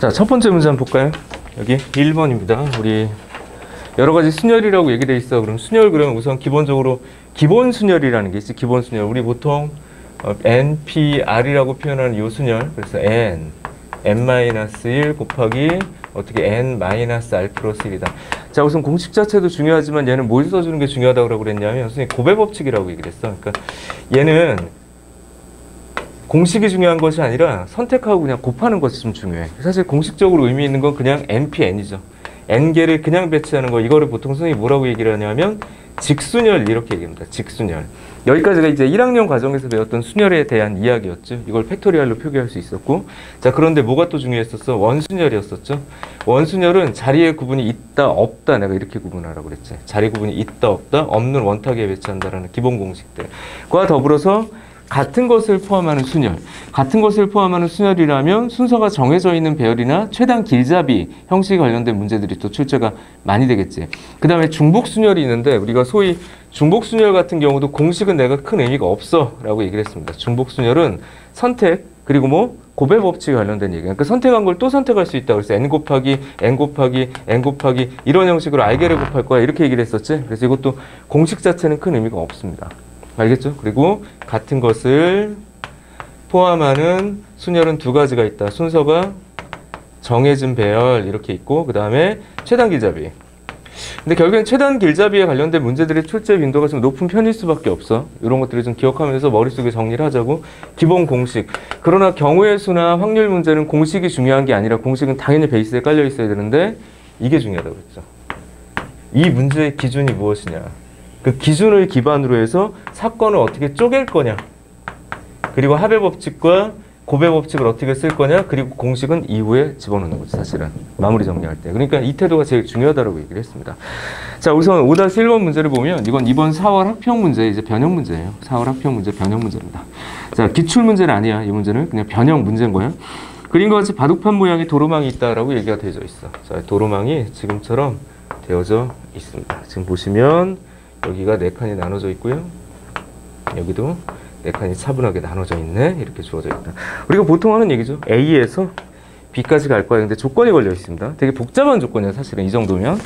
자, 첫 번째 문제 한번 볼까요? 여기 1번입니다. 우리 여러 가지 순열이라고 얘기되어 있어. 그럼 순열 그러면 우선 기본적으로 기본 순열이라는 게 있지. 기본 순열. 우리 보통 NPR이라고 표현하는 요 순열. 그래서 N-1 곱하기 어떻게 N-R 플러스 1이다. 자, 우선 공식 자체도 중요하지만 얘는 뭘 써주는 게 중요하다고 그랬냐면 선생님 고배 법칙이라고 얘기를 했어. 그러니까 얘는 공식이 중요한 것이 아니라 선택하고 그냥 곱하는 것이 좀 중요해. 사실 공식적으로 의미 있는 건 그냥 NPN이죠. N개를 그냥 배치하는 거. 이거를 보통 선생님이 뭐라고 얘기를 하냐면 직순열 이렇게 얘기합니다. 직순열. 여기까지가 이제 1학년 과정에서 배웠던 순열에 대한 이야기였죠. 이걸 팩토리얼로 표기할 수 있었고. 자, 그런데 뭐가 또 중요했었어? 원순열이었었죠. 원순열은 자리의 구분이 있다 없다 내가 이렇게 구분하라고 그랬지. 자리 구분이 있다 없다 없는 원탁에 배치한다라는 기본 공식들과 더불어서 같은 것을 포함하는 순열. 같은 것을 포함하는 순열이라면 순서가 정해져 있는 배열이나 최단 길잡이 형식에 관련된 문제들이 또 출제가 많이 되겠지. 그 다음에 중복순열이 있는데 우리가 소위 중복순열 같은 경우도 공식은 내가 큰 의미가 없어 라고 얘기를 했습니다. 중복순열은 선택 그리고 뭐 고배 법칙에 관련된 얘기예요. 그러니까 선택한 걸 또 선택할 수 있다. 그래서 n 곱하기 이런 형식으로 r개를 곱할 거야 이렇게 얘기를 했었지. 그래서 이것도 공식 자체는 큰 의미가 없습니다. 알겠죠? 그리고 같은 것을 포함하는 순열은 두 가지가 있다. 순서가 정해진 배열 이렇게 있고 그 다음에 최단 길잡이. 근데 결국엔 최단 길잡이에 관련된 문제들의 출제 빈도가 좀 높은 편일 수밖에 없어. 이런 것들을 좀 기억하면서 머릿속에 정리를 하자고. 기본 공식. 그러나 경우의 수나 확률 문제는 공식이 중요한 게 아니라 공식은 당연히 베이스에 깔려 있어야 되는데 이게 중요하다고 그랬죠. 이 문제의 기준이 무엇이냐. 그 기준을 기반으로 해서 사건을 어떻게 쪼갤 거냐. 그리고 합의 법칙과 고배 법칙을 어떻게 쓸 거냐. 그리고 공식은 이후에 집어넣는 거지 사실은. 마무리 정리할 때. 그러니까 이 태도가 제일 중요하다고 얘기를 했습니다. 자, 우선 5-1번 문제를 보면 이건 이번 4월 학평 문제 이제 변형 문제예요. 4월 학평 문제 변형 문제입니다. 자, 기출 문제는 아니야. 이 문제는 그냥 변형 문제인 거야. 그림과 같이 바둑판 모양의 도로망이 있다라고 얘기가 되어져 있어. 자, 도로망이 지금처럼 되어져 있습니다. 지금 보시면 여기가 4칸이 나눠져 있고요. 여기도 4칸이 차분하게 나눠져 있네. 이렇게 주어져 있다. 우리가 보통 하는 얘기죠. A에서 B까지 갈 거야. 근데 조건이 걸려 있습니다. 되게 복잡한 조건이야. 사실은 이 정도면.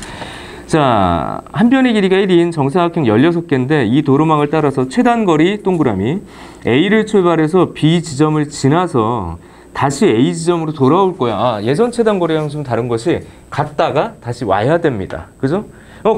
자, 한 변의 길이가 1인 정사각형 16개인데 이 도로망을 따라서 최단 거리 동그라미 A를 출발해서 B 지점을 지나서 다시 A 지점으로 돌아올 거야. 아, 예전 최단 거리랑 좀 다른 것이 갔다가 다시 와야 됩니다. 그죠?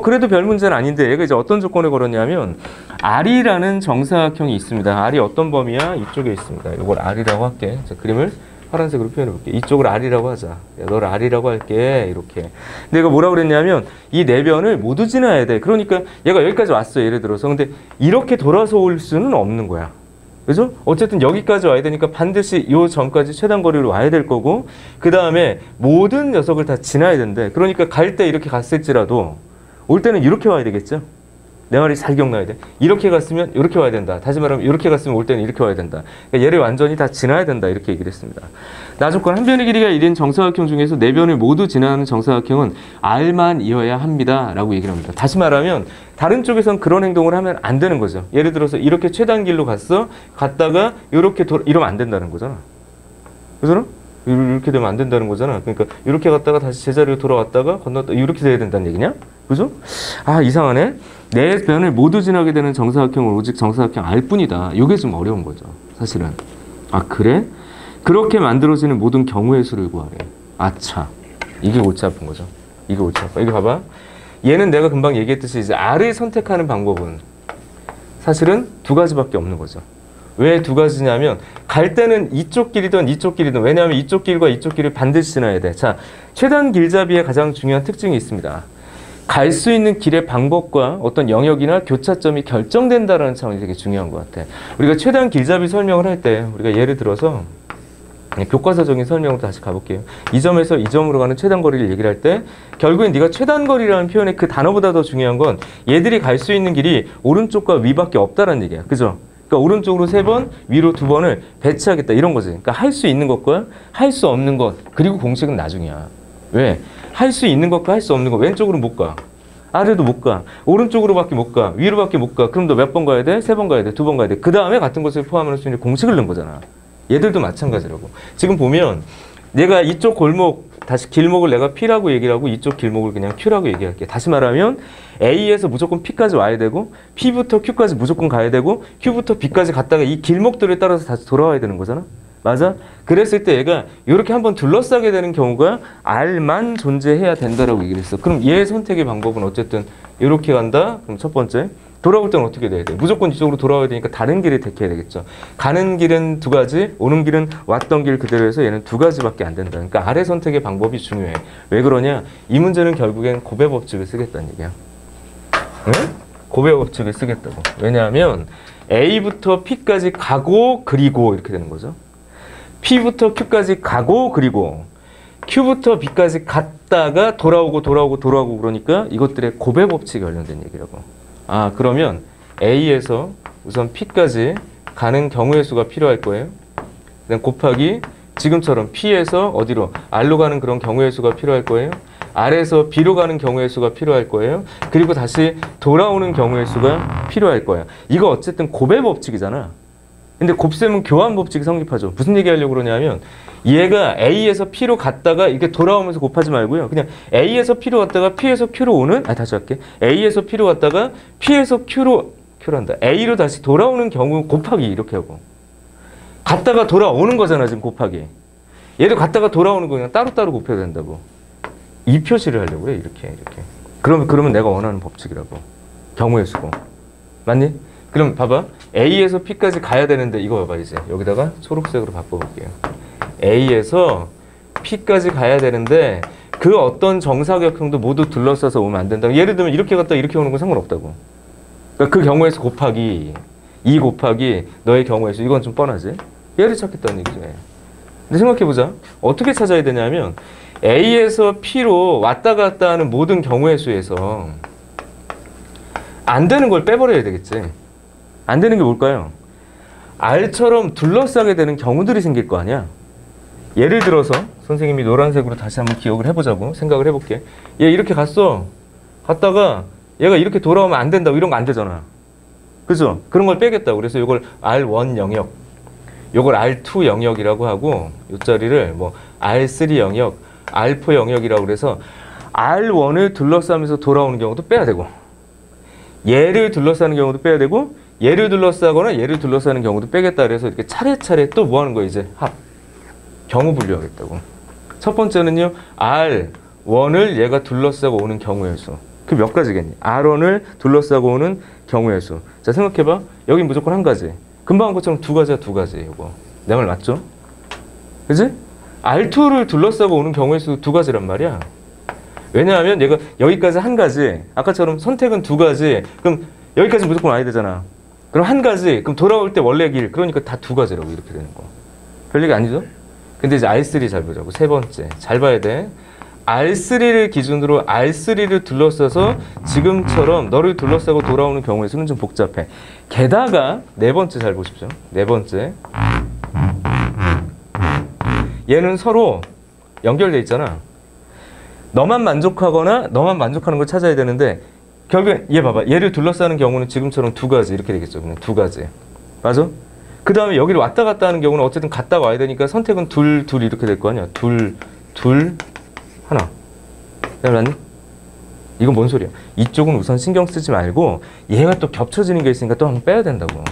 그래도 별 문제는 아닌데 얘가 이제 어떤 조건을 걸었냐면 R이라는 정사각형이 있습니다. R이 어떤 범위야? 이쪽에 있습니다. 이걸 R이라고 할게. 자, 그림을 파란색으로 표현해 볼게. 이쪽을 R이라고 하자. 야, 너를 R이라고 할게. 이렇게. 근데 얘가 뭐라고 그랬냐면 이 네 변을 모두 지나야 돼. 그러니까 얘가 여기까지 왔어. 예를 들어서. 근데 이렇게 돌아서 올 수는 없는 거야. 그죠? 어쨌든 여기까지 와야 되니까 반드시 요 점까지 최단 거리로 와야 될 거고 그 다음에 모든 녀석을 다 지나야 된대. 그러니까 갈 때 이렇게 갔을지라도 올 때는 이렇게 와야 되겠죠? 내 말이 잘 기억나야 돼. 이렇게 갔으면 이렇게 와야 된다. 다시 말하면 이렇게 갔으면 올 때는 이렇게 와야 된다. 그러니까 얘를 완전히 다 지나야 된다. 이렇게 얘기를 했습니다. 나조건 한 변의 길이가 1인 정사각형 중에서 네 변을 모두 지나는 정사각형은 R만이어야 합니다. 라고 얘기를 합니다. 다시 말하면 다른 쪽에선 그런 행동을 하면 안 되는 거죠. 예를 들어서 이렇게 최단 길로 갔다가 이렇게 이러면 안 된다는 거잖아. 그잖아? 이렇게 되면 안 된다는 거잖아. 그러니까 이렇게 갔다가 다시 제자리로 돌아왔다가 건넜다 이렇게 돼야 된다는 얘기냐? 그죠? 아, 이상하네. 네 변을 모두 지나게 되는 정사각형은 오직 정사각형 R뿐이다. 이게 좀 어려운 거죠. 사실은. 아, 그래? 그렇게 만들어지는 모든 경우의 수를 구하래. 아차. 이게 골치 아픈 거죠. 이게 골치 아파. 여기 봐봐. 얘는 내가 금방 얘기했듯이 이제 R을 선택하는 방법은 사실은 두 가지밖에 없는 거죠. 왜 두 가지냐면 갈 때는 이쪽 길이든 이쪽 길이든 왜냐하면 이쪽 길과 이쪽 길을 반드시 지나야 돼. 자, 최단 길잡이의 가장 중요한 특징이 있습니다. 갈 수 있는 길의 방법과 어떤 영역이나 교차점이 결정된다는 차원이 되게 중요한 것 같아. 우리가 최단 길잡이 설명을 할 때 우리가 예를 들어서 교과서적인 설명으로 다시 가볼게요. 이 점에서 이 점으로 가는 최단 거리를 얘기를 할 때 결국엔 네가 최단 거리라는 표현의 그 단어보다 더 중요한 건 얘들이 갈 수 있는 길이 오른쪽과 위밖에 없다는 얘기야. 그죠? 그러니까 오른쪽으로 3번, 위로 2번을 배치하겠다 이런 거지. 그러니까 할 수 있는 것과 할 수 없는 것 그리고 공식은 나중이야. 왜? 할 수 있는 것과 할 수 없는 것 왼쪽으로 못 가. 아래도 못 가. 오른쪽으로밖에 못 가. 위로밖에 못 가. 그럼 너 몇 번 가야 돼? 3번 가야 돼? 2번 가야 돼? 그 다음에 같은 것을 포함할 수 있는 공식을 넣은 거잖아. 얘들도 마찬가지라고. 지금 보면 얘가 이쪽 골목 다시 길목을 내가 P라고 얘기를 하고 이쪽 길목을 그냥 Q라고 얘기할게. 다시 말하면 A에서 무조건 P까지 와야 되고 P부터 Q까지 무조건 가야 되고 Q부터 B까지 갔다가 이 길목들에 따라서 다시 돌아와야 되는 거잖아. 맞아? 그랬을 때 얘가 이렇게 한번 둘러싸게 되는 경우가 R만 존재해야 된다라고 얘기를 했어. 그럼 얘의 선택의 방법은 어쨌든 이렇게 간다. 그럼 첫 번째. 돌아올 때는 어떻게 돼야 돼? 무조건 이쪽으로 돌아와야 되니까 다른 길을 택해야 되겠죠. 가는 길은 두 가지, 오는 길은 왔던 길 그대로 해서 얘는 두 가지밖에 안 된다. 그러니까 아래 선택의 방법이 중요해. 왜 그러냐? 이 문제는 결국엔 고배 법칙을 쓰겠다는 얘기야. 응? 고배 법칙을 쓰겠다고. 왜냐하면 A부터 P까지 가고 그리고 이렇게 되는 거죠. P부터 Q까지 가고 그리고 Q부터 B까지 갔다가 돌아오고 그러니까 이것들의 고배 법칙에 관련된 얘기라고. 아, 그러면 A에서 우선 P까지 가는 경우의 수가 필요할 거예요. 그다음 곱하기 지금처럼 P에서 어디로? R로 가는 그런 경우의 수가 필요할 거예요. R에서 B로 가는 경우의 수가 필요할 거예요. 그리고 다시 돌아오는 경우의 수가 필요할 거예요. 이거 어쨌든 곱의 법칙이잖아. 근데 곱셈은 교환 법칙이 성립하죠. 무슨 얘기 하려고 그러냐면 얘가 A에서 P로 갔다가 이렇게 돌아오면서 곱하지 말고요. 그냥 A에서 P로 갔다가 P에서 Q로 오는, 다시 할게. A에서 P로 갔다가 P에서 Q로 한다. A로 다시 돌아오는 경우 곱하기 이렇게 하고. 갔다가 돌아오는 거잖아, 지금 곱하기. 얘도 갔다가 돌아오는 거 그냥 따로따로 곱해야 된다고. 이 표시를 하려고 해, 이렇게. 그러면 내가 원하는 법칙이라고. 경우의 수고. 맞니? 그럼 봐봐. A에서 P까지 가야 되는데 이거 봐봐 이제. 여기다가 초록색으로 바꿔볼게요. A에서 P까지 가야 되는데 그 어떤 정사각형도 모두 둘러싸서 오면 안 된다. 예를 들면 이렇게 갔다 이렇게 오는 건 상관없다고. 그러니까 그 경우에서 곱하기 2 곱하기 너의 경우에서 이건 좀 뻔하지. 얘를 찾겠다는 얘기죠. 근데 생각해보자. 어떻게 찾아야 되냐면 A에서 P로 왔다 갔다 하는 모든 경우의 수에서 안 되는 걸 빼버려야 되겠지. 안 되는 게 뭘까요? R처럼 둘러싸게 되는 경우들이 생길 거 아니야. 예를 들어서 선생님이 노란색으로 다시 한번 기억을 해보자고 생각을 해볼게. 얘 이렇게 갔어. 갔다가 얘가 이렇게 돌아오면 안 된다고. 이런 거 안 되잖아. 그죠? 그런 걸 빼겠다고. 그래서 이걸 R1 영역, 이걸 R2 영역이라고 하고 이 자리를 뭐 R3 영역, R4 영역이라고 그래서 R1을 둘러싸면서 돌아오는 경우도 빼야 되고 얘를 둘러싸는 경우도 빼야 되고 얘를 둘러싸거나 얘를 둘러싸는 경우도 빼겠다. 그래서 이렇게 차례차례 또 뭐 하는 거야 이제? 합. 경우 분류하겠다고. 첫 번째는요. R1을 얘가 둘러싸고 오는 경우의 수. 그 몇 가지겠니? R1을 둘러싸고 오는 경우의 수. 자, 생각해봐. 여긴 무조건 한 가지. 금방 한 것처럼 두 가지야, 두 가지. 이거. 내 말 맞죠? 그지? R2를 둘러싸고 오는 경우의 수 두 가지란 말이야. 왜냐하면 얘가 여기까지 한 가지. 아까처럼 선택은 두 가지. 그럼 여기까지 무조건 와야 되잖아. 그럼 한 가지. 그럼 돌아올 때 원래 길. 그러니까 다 두 가지라고 이렇게 되는 거. 별 얘기 아니죠? 근데 이제 R3 잘 보자고. 세 번째. 잘 봐야 돼. R3를 기준으로 R3를 둘러싸서 지금처럼 너를 둘러싸고 돌아오는 경우의 수는 좀 복잡해. 게다가 네 번째 잘 보십시오. 네 번째. 얘는 서로 연결돼 있잖아. 너만 만족하거나 너만 만족하는 걸 찾아야 되는데 결국엔 얘 봐봐. 얘를 둘러싸는 경우는 지금처럼 두 가지 이렇게 되겠죠. 그냥 두 가지. 맞아? 그 다음에 여기를 왔다 갔다 하는 경우는 어쨌든 갔다 와야 되니까 선택은 둘 이렇게 될 거 아니야. 둘, 하나. 맞니? 이건 뭔 소리야? 이쪽은 우선 신경 쓰지 말고 얘가 또 겹쳐지는 게 있으니까 또 한번 빼야 된다고.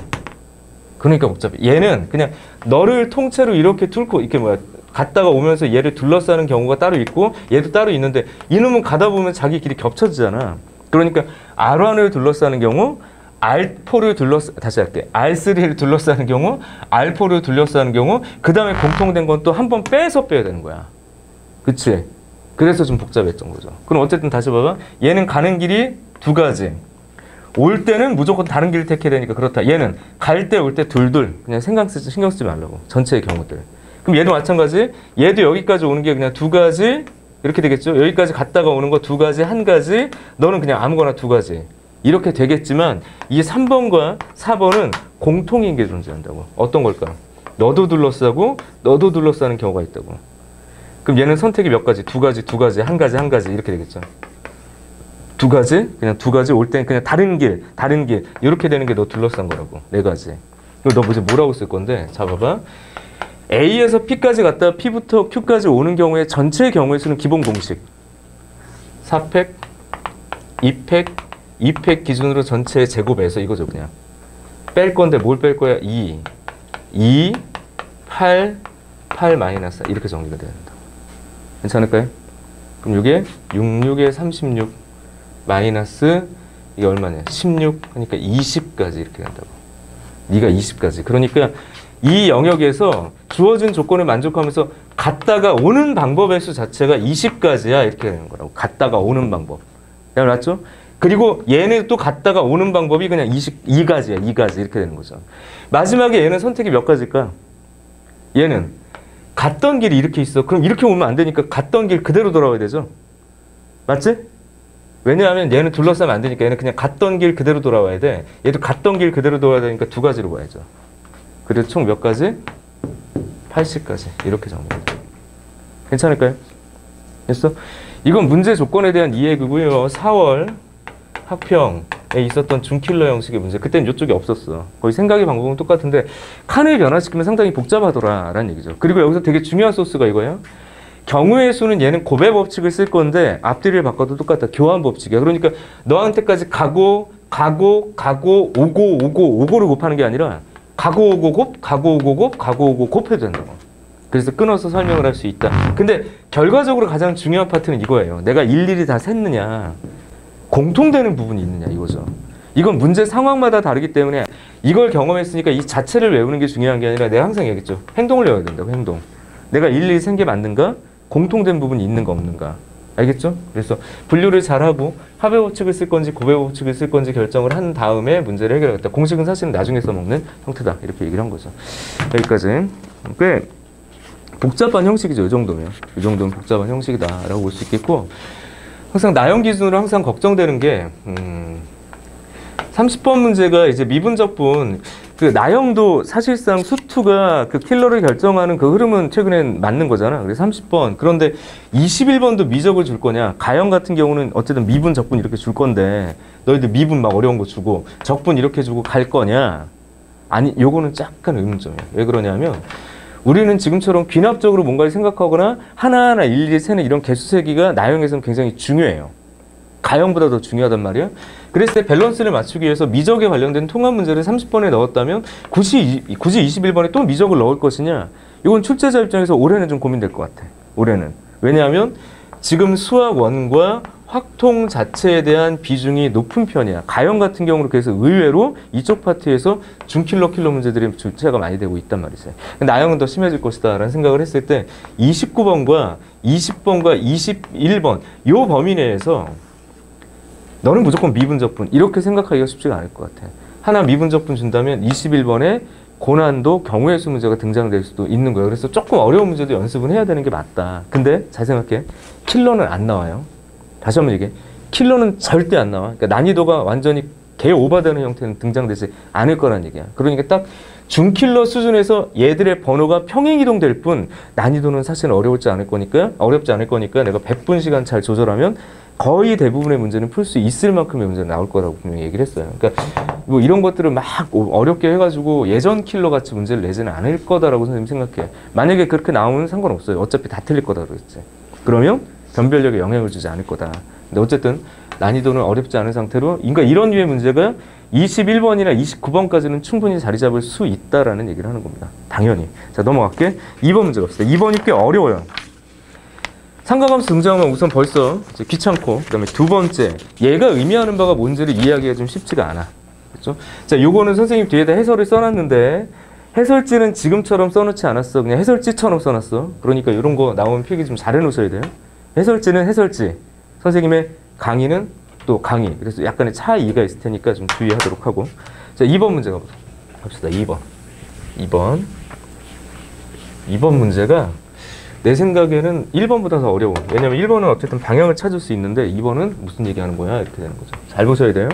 그러니까 복잡해. 얘는 그냥 너를 통째로 이렇게 뚫고 이렇게 뭐야 갔다가 오면서 얘를 둘러싸는 경우가 따로 있고 얘도 따로 있는데 이놈은 가다 보면 자기 길이 겹쳐지잖아. 그러니까 R1을 둘러싸는 경우 R4를 다시 할게. R3를 둘러싸는 경우 R4를 둘러싸는 경우 그 다음에 공통된 건 또 한 번 빼서 빼야 되는 거야. 그치? 그래서 좀 복잡했던 거죠. 그럼 어쨌든 다시 봐봐. 얘는 가는 길이 두 가지. 올 때는 무조건 다른 길을 택해야 되니까 그렇다. 얘는 갈 때 올 때 둘. 그냥 신경 쓰지 말라고. 전체의 경우들. 그럼 얘도 마찬가지. 얘도 여기까지 오는 게 그냥 두 가지. 이렇게 되겠죠. 여기까지 갔다가 오는 거 두 가지, 한 가지. 너는 그냥 아무거나 두 가지. 이렇게 되겠지만 이 3번과 4번은 공통인 게 존재한다고. 어떤 걸까? 너도 둘러싸고 너도 둘러싸는 경우가 있다고. 그럼 얘는 선택이 몇 가지? 두 가지, 한 가지 이렇게 되겠죠. 두 가지? 그냥 두 가지 올 때는 그냥 다른 길 이렇게 되는 게 너 둘러싼 거라고. 네 가지. 이거 너 뭐라고 쓸 건데? 자 봐봐. A에서 P까지 갔다가 P부터 Q까지 오는 경우에 전체 경우의 수는 기본 공식 4팩, 2팩, 2팩 기준으로 전체 제곱해서 이거죠. 그냥 뺄 건데 뭘 뺄 거야? 2, 8, 8 마이너스 4 이렇게 정리가 돼야 된다. 괜찮을까요? 그럼 이게 66에 36 마이너스 이게 얼마냐? 16 하니까 20까지 이렇게 간다고. 네가 20까지. 그러니까 이 영역에서 주어진 조건을 만족하면서 갔다가 오는 방법의 수 자체가 20까지야 이렇게 되는 거라고. 갔다가 오는 방법. 내가 맞죠? 그리고 얘는 또 갔다가 오는 방법이 그냥 22가지야. 2가지 이렇게 되는 거죠. 마지막에 얘는 선택이 몇 가지일까? 얘는 갔던 길이 이렇게 있어. 그럼 이렇게 오면 안 되니까 갔던 길 그대로 돌아와야 되죠. 맞지? 왜냐하면 얘는 둘러싸면 안 되니까 얘는 그냥 갔던 길 그대로 돌아와야 돼. 얘도 갔던 길 그대로 돌아야 되니까 두 가지로 봐야죠. 그래서 총 몇 가지? 80까지 이렇게 정리해요. 괜찮을까요? 됐어? 이건 문제 조건에 대한 이해고요. 4월 학평에 있었던 준킬러 형식의 문제. 그때는 이쪽이 없었어. 거의 생각의 방법은 똑같은데 칸을 변화시키면 상당히 복잡하더라 라는 얘기죠. 그리고 여기서 되게 중요한 소스가 이거예요. 경우의 수는 얘는 곱의 법칙을 쓸 건데 앞뒤를 바꿔도 똑같다. 교환 법칙이야. 그러니까 너한테까지 가고 오고를 곱하는 게 아니라 가고 오고 곱, 가고 오고 곱, 가고 오고 곱해도 된다고. 그래서 끊어서 설명을 할 수 있다. 근데 결과적으로 가장 중요한 파트는 이거예요. 내가 일일이 다 샜느냐, 공통되는 부분이 있느냐 이거죠. 이건 문제 상황마다 다르기 때문에 이걸 경험했으니까 이 자체를 외우는 게 중요한 게 아니라 내가 항상 얘기했죠. 행동을 외워야 된다고. 행동. 내가 일일이 센 게 맞는가? 공통된 부분이 있는가 없는가. 알겠죠? 그래서 분류를 잘하고 합의 법칙을 쓸 건지 곱의 법칙을 쓸 건지 결정을 한 다음에 문제를 해결하겠다. 공식은 사실은 나중에 써먹는 형태다. 이렇게 얘기를 한 거죠. 여기까지. 꽤 복잡한 형식이죠. 이 정도면. 이 정도면 복잡한 형식이다라고 볼 수 있겠고, 항상 나형 기준으로 항상 걱정되는 게 30번 문제가 이제 미분적분, 그 나형도 사실상 수투가 그 킬러를 결정하는 그 흐름은 최근엔 맞는 거잖아. 그래서 30번. 그런데 21번도 미적을 줄 거냐? 가형 같은 경우는 어쨌든 미분, 적분 이렇게 줄 건데 너희들 미분 막 어려운 거 주고 적분 이렇게 주고 갈 거냐? 아니, 요거는 약간 의문점이야. 왜 그러냐면 우리는 지금처럼 귀납적으로 뭔가를 생각하거나 하나하나 일일이 세는 이런 개수세기가 나형에서는 굉장히 중요해요. 가형보다 더 중요하단 말이야. 그랬을 때 밸런스를 맞추기 위해서 미적에 관련된 통합 문제를 30번에 넣었다면 굳이 21번에 또 미적을 넣을 것이냐? 이건 출제자 입장에서 올해는 좀 고민될 것 같아. 올해는. 왜냐하면 지금 수학 원과 확통 자체에 대한 비중이 높은 편이야. 가형 같은 경우는 그래서 의외로 이쪽 파트에서 준킬러 킬러 문제들이 출제가 많이 되고 있단 말이지. 나형은 더 심해질 것이다 라는 생각을 했을 때 29번과 20번과 21번 요 범위 내에서 너는 무조건 미분적분 이렇게 생각하기가 쉽지가 않을 것 같아. 하나 미분적분 준다면 21번에 고난도 경우의 수 문제가 등장될 수도 있는 거예요. 그래서 조금 어려운 문제도 연습은 해야 되는 게 맞다. 근데 잘 생각해. 킬러는 안 나와요. 다시 한번 얘기해. 킬러는 절대 안 나와. 그러니까 난이도가 완전히 개 오버되는 형태는 등장되지 않을 거란 얘기야. 그러니까 딱 준킬러 수준에서 얘들의 번호가 평행이동될 뿐 난이도는 사실 어렵지 않을 거니까 내가 100분 시간 잘 조절하면 거의 대부분의 문제는 풀 수 있을 만큼의 문제는 나올 거라고 분명히 얘기를 했어요. 그러니까 뭐 이런 것들을 막 어렵게 해가지고 예전 킬러 같이 문제를 내지는 않을 거다라고 선생님 생각해. 만약에 그렇게 나오면 상관없어요. 어차피 다 틀릴 거다 그랬지. 그러면 변별력에 영향을 주지 않을 거다. 근데 어쨌든 난이도는 어렵지 않은 상태로 그러니까 이런 류의 문제가 21번이나 29번까지는 충분히 자리 잡을 수 있다라는 얘기를 하는 겁니다. 당연히. 자, 넘어갈게. 2번 문제 갑시다. 2번이 꽤 어려워요. 삼각함수 등장하면 우선 벌써 이제 귀찮고, 그 다음에 두 번째, 얘가 의미하는 바가 뭔지를 이해하기가 좀 쉽지가 않아. 그렇죠? 자, 요거는 선생님 뒤에다 해설을 써놨는데, 해설지는 지금처럼 써놓지 않았어. 그냥 해설지처럼 써놨어. 그러니까 이런 거 나오면 필기 좀 잘 해놓으셔야 돼요. 해설지는 해설지, 선생님의 강의는 또 강의. 그래서 약간의 차이가 있을 테니까 좀 주의하도록 하고. 자, 2번 문제 갑시다. 2번 문제가 내 생각에는 1번보다 더 어려워. 왜냐면 1번은 어쨌든 방향을 찾을 수 있는데 2번은 무슨 얘기하는 거야? 이렇게 되는 거죠. 잘 보셔야 돼요.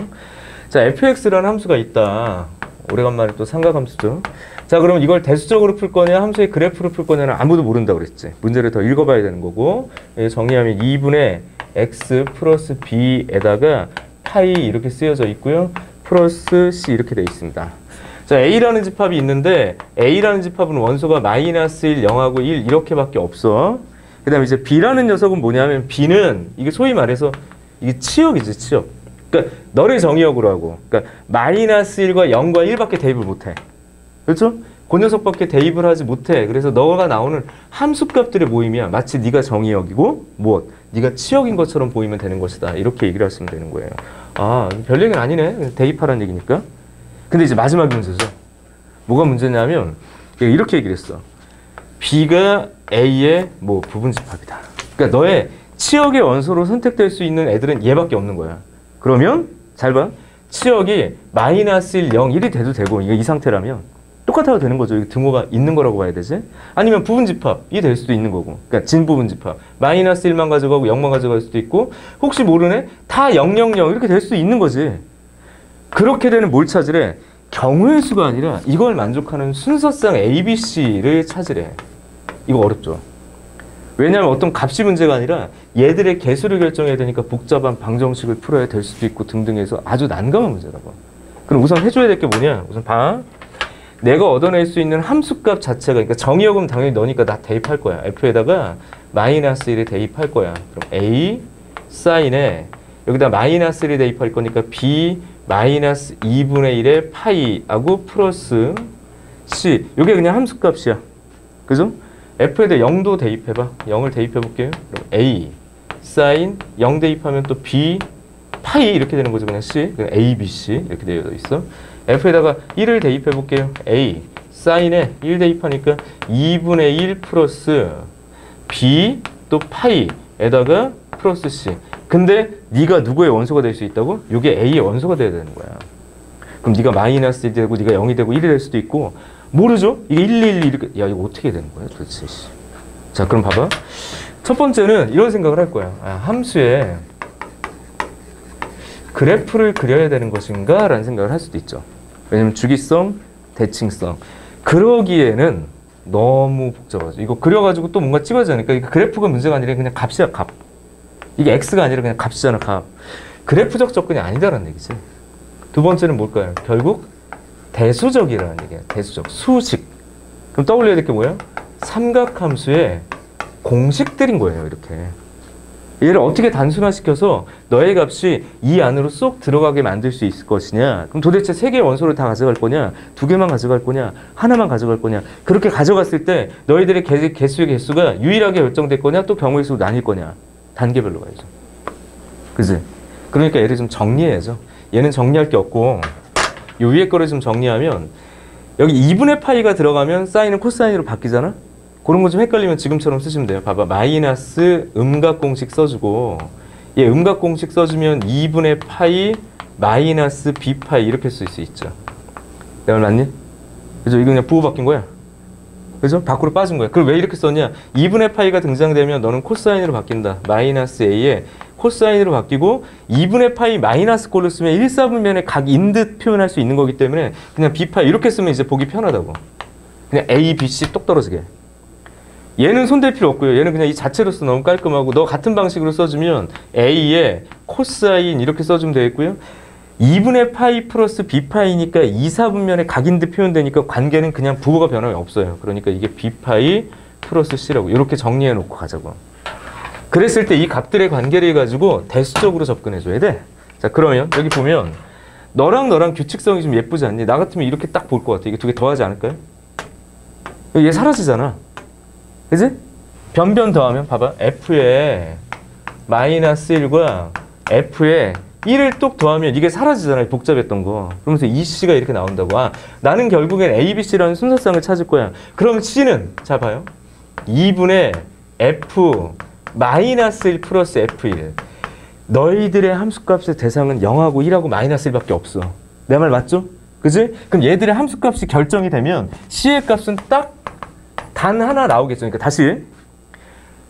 자, fx라는 함수가 있다. 오래간만에 또 삼각함수죠. 자, 그럼 이걸 대수적으로 풀 거냐, 함수의 그래프로 풀 거냐는 아무도 모른다고 그랬지. 문제를 더 읽어봐야 되는 거고, 정의하면 2분의 x 플러스 b에다가 파이 이렇게 쓰여져 있고요. 플러스 c 이렇게 돼 있습니다. 자, A라는 집합이 있는데 A라는 집합은 원소가 마이너스 1, 0하고 1 이렇게밖에 없어. 그 다음에 이제 B라는 녀석은 뭐냐면 B는 이게 소위 말해서 이게 치역이지, 치역. 그러니까 너를 정의역으로 하고, 그러니까 마이너스 1과 0과 1밖에 대입을 못해. 그렇죠? 그 녀석밖에 대입을 하지 못해. 그래서 너가 나오는 함수값들의 모임이야. 마치 네가 정의역이고 무엇? 네가 치역인 것처럼 보이면 되는 것이다. 이렇게 얘기를 하시면 되는 거예요. 아, 별 얘기는 아니네. 대입하라는 얘기니까. 근데 이제 마지막 문제죠. 뭐가 문제냐면 이렇게 얘기를 했어. B가 A의 뭐 부분집합이다. 그러니까 너의 치역의 원소로 선택될 수 있는 애들은 얘밖에 없는 거야. 그러면 잘 봐. 치역이 마이너스 1, 0, 1이 돼도 되고 이게 이 상태라면 똑같아도 되는 거죠. 이게 등호가 있는 거라고 봐야 되지. 아니면 부분집합이 될 수도 있는 거고. 그러니까 진부분집합. 마이너스 1만 가져가고 0만 가져갈 수도 있고 혹시 모르네? 다 0, 0, 0 이렇게 될 수도 있는 거지. 그렇게 되는 뭘 찾으래? 경우의 수가 아니라 이걸 만족하는 순서상 A, B, C를 찾으래. 이거 어렵죠. 왜냐하면 어떤 값이 문제가 아니라 얘들의 개수를 결정해야 되니까 복잡한 방정식을 풀어야 될 수도 있고 등등해서 아주 난감한 문제라고. 그럼 우선 해줘야 될 게 뭐냐? 우선 봐. 내가 얻어낼 수 있는 함수값 자체가, 그러니까 정의역은 당연히 너니까 나 대입할 거야. F에다가 마이너스 1을 대입할 거야. 그럼 A 사인에 여기다 마이너스 1을 대입할 거니까 B 마이너스 2분의 1의 파이하고 플러스 C. 이게 그냥 함수값이야. 그죠? F에다 0도 대입해봐. 0을 대입해볼게요. 그럼 A 사인 0 대입하면 또 B 파이 이렇게 되는 거죠. 그냥 C. 그냥 A, B, C 이렇게 되어 있어. F에다가 1을 대입해볼게요. A 사인에 1 대입하니까 2분의 1 플러스 B 또 파이에다가 플러스 C. 근데 네가 누구의 원소가 될 수 있다고? 이게 A의 원소가 돼야 되는 거야. 그럼 네가 마이너스 1이 되고 네가 0이 되고 1이 될 수도 있고 모르죠? 이게 1, 1, 1 이렇게. 야, 이거 어떻게 되는 거야 도대체. 자, 그럼 봐봐. 첫 번째는 이런 생각을 할 거야. 아, 함수에 그래프를 그려야 되는 것인가? 라는 생각을 할 수도 있죠. 왜냐면 주기성, 대칭성. 그러기에는 너무 복잡하죠. 이거 그려가지고 또 뭔가 찍어야 하니까 이거 그래프가 문제가 아니라 그냥 값이야, 값. 이게 x가 아니라 그냥 값이잖아, 값. 그래프적 접근이 아니다라는 얘기지. 두 번째는 뭘까요? 결국 대수적이라는 얘기야. 대수적. 수식. 그럼 떠올려야 될 게 뭐야? 삼각함수의 공식들인 거예요, 이렇게. 얘를 어떻게 단순화시켜서 너의 값이 이 안으로 쏙 들어가게 만들 수 있을 것이냐. 그럼 도대체 3개의 원소를 다 가져갈 거냐? 2개만 가져갈 거냐? 하나만 가져갈 거냐? 그렇게 가져갔을 때 너희들의 개수의 개수가 유일하게 결정될 거냐? 또 경우의 수로 나뉠 거냐? 단계별로 가야죠. 그지? 그러니까 얘를 좀 정리해야죠. 얘는 정리할 게 없고 이 위에 거를 좀 정리하면 여기 2분의 파이가 들어가면 사인은 코사인으로 바뀌잖아? 그런 거 좀 헷갈리면 지금처럼 쓰시면 돼요. 봐봐. 마이너스 음각공식 써주고 얘 음각공식 써주면 2분의 파이 마이너스 b파이 이렇게 쓸 수 있죠. 내 말 맞니? 그죠? 이거 그냥 부호 바뀐 거야. 그죠? 밖으로 빠진 거야. 그럼 왜 이렇게 썼냐? 2분의 파이가 등장되면 너는 코사인으로 바뀐다. 마이너스 a에 코사인으로 바뀌고 2분의 파이 마이너스 꼴로 쓰면 1/4분면의 각인 듯 표현할 수 있는 거기 때문에 그냥 b파이 이렇게 쓰면 이제 보기 편하다고. 그냥 a, b, c 똑 떨어지게. 얘는 손댈 필요 없고요. 얘는 그냥 이 자체로서 너무 깔끔하고 너 같은 방식으로 써주면 a에 코사인 이렇게 써주면 되겠고요. 2분의 파이 플러스 b파이니까 2/4분면의 각인 듯 표현되니까 관계는 그냥 부호가 변함이 없어요. 그러니까 이게 b파이 플러스 c라고 이렇게 정리해 놓고 가자고. 그랬을 때 이 값들의 관계를 가지고 대수적으로 접근해줘야 돼. 자, 그러면 여기 보면 너랑 너랑 규칙성이 좀 예쁘지 않니? 나 같으면 이렇게 딱 볼 것 같아. 이게 2개 더하지 않을까요? 얘 사라지잖아. 그지? 변변 더하면 봐봐. f에 마이너스 1과 f에 1을 뚝 더하면 이게 사라지잖아요. 복잡했던 거. 그러면서 이 c가 이렇게 나온다고. 아, 나는 결국엔 a, b, c라는 순서상을 찾을 거야. 그럼 c는 자 봐요. 2분의 f 마이너스 1 플러스 f1. 너희들의 함수값의 대상은 0하고 1하고 마이너스 1밖에 없어. 내 말 맞죠? 그지? 그럼 얘들의 함수값이 결정이 되면 c의 값은 딱 단 하나 나오겠죠. 그러니까 다시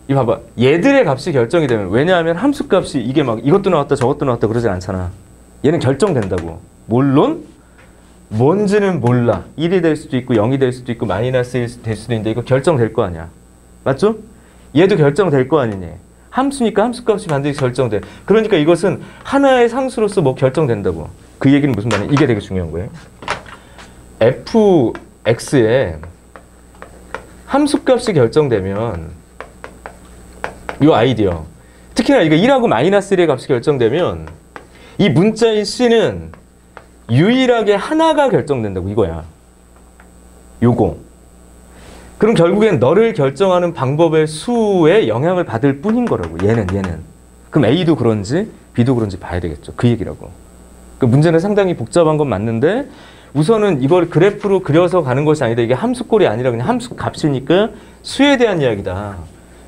이 봐봐. 얘들의 값이 결정이 되면, 왜냐하면 함수값이 이게 막 이것도 나왔다 저것도 나왔다 그러지 않잖아. 얘는 결정된다고. 물론 뭔지는 몰라. 1이 될 수도 있고 0이 될 수도 있고 마이너스 1 될 수도 있는데 이거 결정될 거 아니야. 맞죠? 얘도 결정될 거 아니니. 함수니까 함수값이 반드시 결정돼. 그러니까 이것은 하나의 상수로서 뭐 결정된다고. 그 얘기는 무슨 말이야? 이게 되게 중요한 거예요. fx에 함수값이 결정되면 이 아이디어 특히나 이거 1하고 마이너스 1의 값이 결정되면 이 문자인 c는 유일하게 하나가 결정된다고 이거야. 요거. 그럼 결국엔 너를 결정하는 방법의 수에 영향을 받을 뿐인 거라고. 얘는. 그럼 A도 그런지 B도 그런지 봐야 되겠죠. 그 얘기라고. 그 문제는 상당히 복잡한 건 맞는데 우선은 이걸 그래프로 그려서 가는 것이 아니다. 이게 함수꼴이 아니라 그냥 함수 값이니까 수에 대한 이야기다.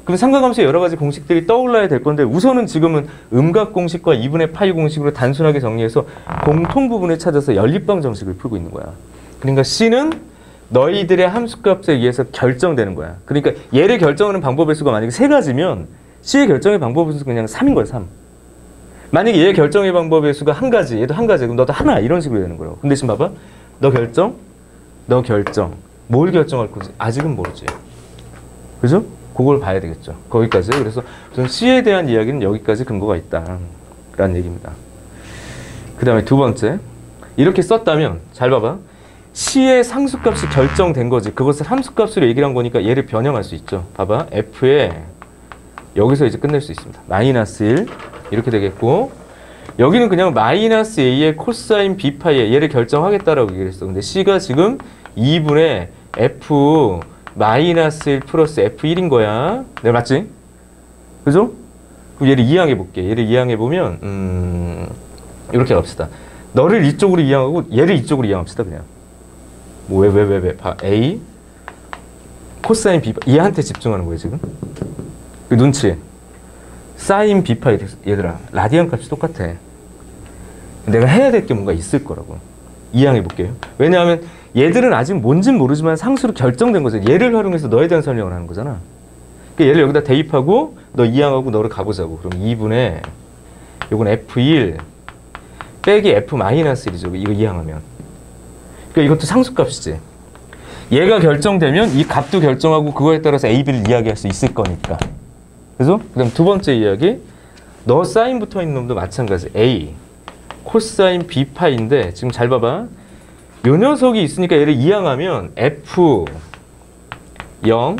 그럼 삼각함수의 여러 가지 공식들이 떠올라야 될 건데 우선은 지금은 음각 공식과 2분의 파이 공식으로 단순하게 정리해서 공통 부분을 찾아서 연립방 정식을 풀고 있는 거야. 그러니까 C는 너희들의 함수값에 의해서 결정되는 거야. 그러니까 얘를 결정하는 방법의 수가 만약에 세 가지면 C의 결정의 방법의 수가 그냥 3인 거야. 3. 만약에 얘의 결정의 방법의 수가 한 가지, 얘도 한 가지, 그럼 너도 하나 이런 식으로 되는 거라고. 근데 지금 봐봐. 너 결정. 뭘 결정할 건지 아직은 모르지. 그죠? 그걸 봐야 되겠죠. 거기까지. 그래서 우선 C에 대한 이야기는 여기까지 근거가 있다. 라는 얘기입니다. 그 다음에 두 번째. 이렇게 썼다면 잘 봐봐. C의 상수값이 결정된 거지. 그것을 함수값으로 얘기를 한 거니까 얘를 변형할 수 있죠. 봐봐. F에 여기서 이제 끝낼 수 있습니다. 마이너스 1 이렇게 되겠고 여기는 그냥 마이너스 A의 코사인 B파이에 얘를 결정하겠다라고 얘기를 했어. 근데 C가 지금 2분의 F 마이너스 1 플러스 F1인 거야. 네, 맞지? 그죠? 그럼 얘를 이항해 볼게. 얘를 이항해 보면 이렇게 갑시다. 너를 이쪽으로 이항하고 얘를 이쪽으로 이항합시다. 그냥 뭐 왜 봐. A 코사인 B 얘한테 집중하는 거예요 지금. 그 눈치. 사인 B파이 얘들아 라디안 값이 똑같아. 내가 해야 될 게 뭔가 있을 거라고. 이항해 볼게요. 왜냐하면 얘들은 아직 뭔진 모르지만 상수로 결정된 거죠. 얘를 활용해서 너에 대한 설명을 하는 거잖아. 그러니까 얘를 여기다 대입하고 너 이항하고 너를 가보자고. 그럼 2분의 요건 F1 빼기 F-1이죠. 이거 이항하면. 그러니까 이것도 상수값이지. 얘가 결정되면 이 값도 결정하고 그거에 따라서 A, B를 이야기할 수 있을 거니까. 그래서 그 다음 두 번째 이야기. 너 사인 붙어 있는 놈도 마찬가지. A 코사인 B파인데 지금 잘 봐봐. 요 녀석이 있으니까 얘를 이항하면 F 0